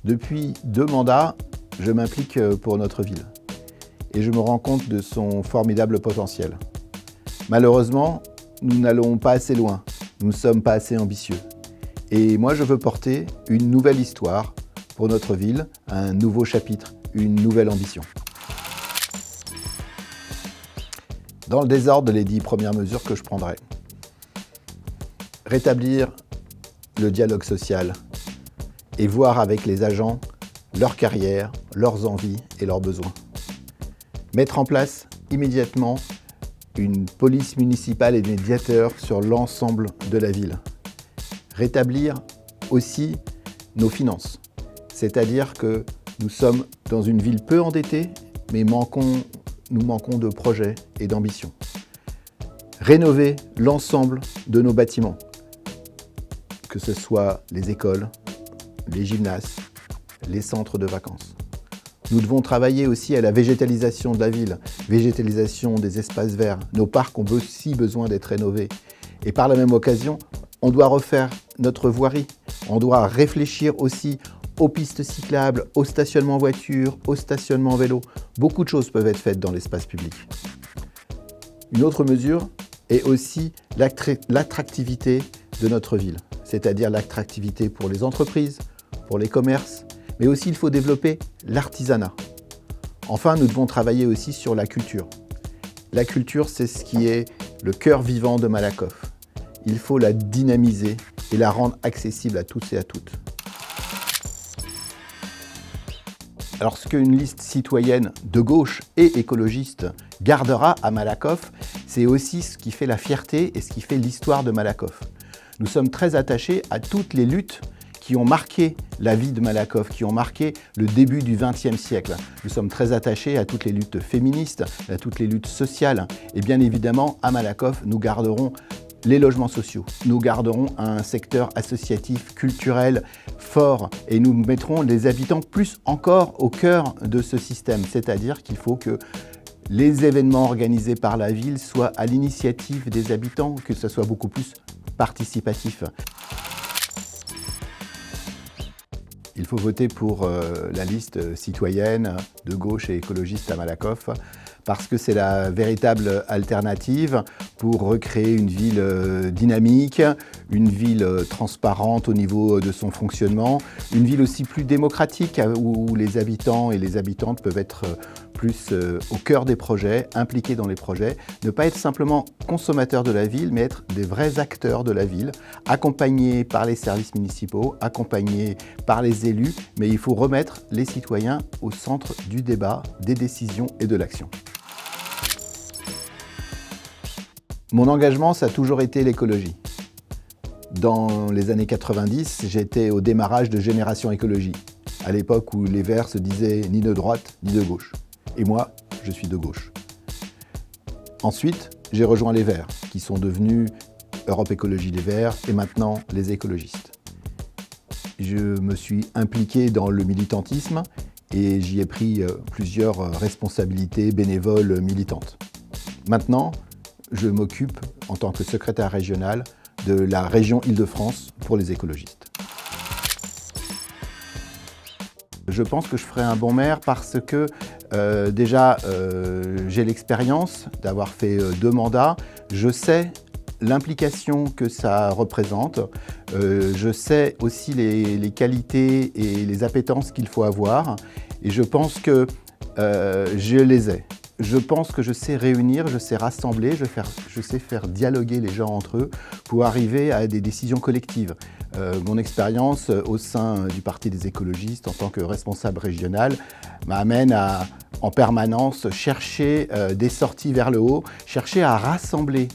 Depuis 2 mandats, je m'implique pour notre ville et je me rends compte de son formidable potentiel. Malheureusement, nous n'allons pas assez loin, nous ne sommes pas assez ambitieux. Et moi, je veux porter une nouvelle histoire pour notre ville, un nouveau chapitre, une nouvelle ambition. Dans le désordre, les 10 premières mesures que je prendrai. Rétablir le dialogue social et voir avec les agents leur carrière, leurs envies et leurs besoins. Mettre en place immédiatement une police municipale et des médiateurs sur l'ensemble de la ville. Rétablir aussi nos finances, c'est-à-dire que nous sommes dans une ville peu endettée, mais nous manquons de projets et d'ambition. Rénover l'ensemble de nos bâtiments, que ce soit les écoles, les gymnases, les centres de vacances. Nous devons travailler aussi à la végétalisation de la ville, végétalisation des espaces verts. Nos parcs ont aussi besoin d'être rénovés. Et par la même occasion, on doit refaire notre voirie. On doit réfléchir aussi aux pistes cyclables, au stationnement voiture, au stationnement vélo. Beaucoup de choses peuvent être faites dans l'espace public. Une autre mesure est aussi l'attractivité de notre ville, c'est-à-dire l'attractivité pour les entreprises, pour les commerces, mais aussi il faut développer l'artisanat. Enfin, nous devons travailler aussi sur la culture. La culture, c'est ce qui est le cœur vivant de Malakoff. Il faut la dynamiser et la rendre accessible à tous et à toutes. Alors, ce qu'une liste citoyenne de gauche et écologiste gardera à Malakoff, c'est aussi ce qui fait la fierté et ce qui fait l'histoire de Malakoff. Nous sommes très attachés à toutes les luttes qui ont marqué la vie de Malakoff, qui ont marqué le début du XXe siècle. Nous sommes très attachés à toutes les luttes féministes, à toutes les luttes sociales. Et bien évidemment, à Malakoff, nous garderons les logements sociaux. Nous garderons un secteur associatif, culturel fort et nous mettrons les habitants plus encore au cœur de ce système. C'est-à-dire qu'il faut que les événements organisés par la ville soient à l'initiative des habitants, que ce soit beaucoup plus participatif. Il faut voter pour la liste citoyenne de gauche et écologiste à Malakoff parce que c'est la véritable alternative pour recréer une ville dynamique, une ville transparente au niveau de son fonctionnement, une ville aussi plus démocratique où les habitants et les habitantes peuvent être plus au cœur des projets, impliqués dans les projets, ne pas être simplement consommateurs de la ville, mais être des vrais acteurs de la ville, accompagnés par les services municipaux, accompagnés par les élus, mais il faut remettre les citoyens au centre du débat, des décisions et de l'action. Mon engagement, ça a toujours été l'écologie. Dans les années 90, j'étais au démarrage de Génération Écologie, à l'époque où les Verts se disaient ni de droite ni de gauche. Et moi, je suis de gauche. Ensuite, j'ai rejoint les Verts, qui sont devenus Europe Écologie Les Verts et maintenant les écologistes. Je me suis impliqué dans le militantisme et j'y ai pris plusieurs responsabilités bénévoles militantes. Maintenant, je m'occupe en tant que secrétaire régional de la région Île-de-France pour les écologistes. Je pense que je ferai un bon maire parce que déjà j'ai l'expérience d'avoir fait 2 mandats. Je sais l'implication que ça représente. Je sais aussi les qualités et les appétences qu'il faut avoir. Et je pense que je les ai. Je pense que je sais réunir, je sais rassembler, je sais faire dialoguer les gens entre eux pour arriver à des décisions collectives. Mon expérience au sein du Parti des écologistes en tant que responsable régional m'amène à, en permanence, chercher des sorties vers le haut, chercher à rassembler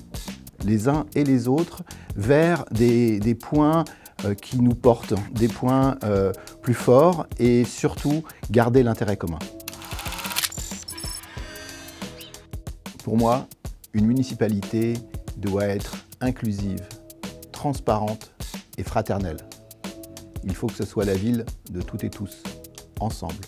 les uns et les autres vers des points qui nous portent, des points plus forts et surtout garder l'intérêt commun. Pour moi, une municipalité doit être inclusive, transparente et fraternelle. Il faut que ce soit la ville de toutes et tous, ensemble.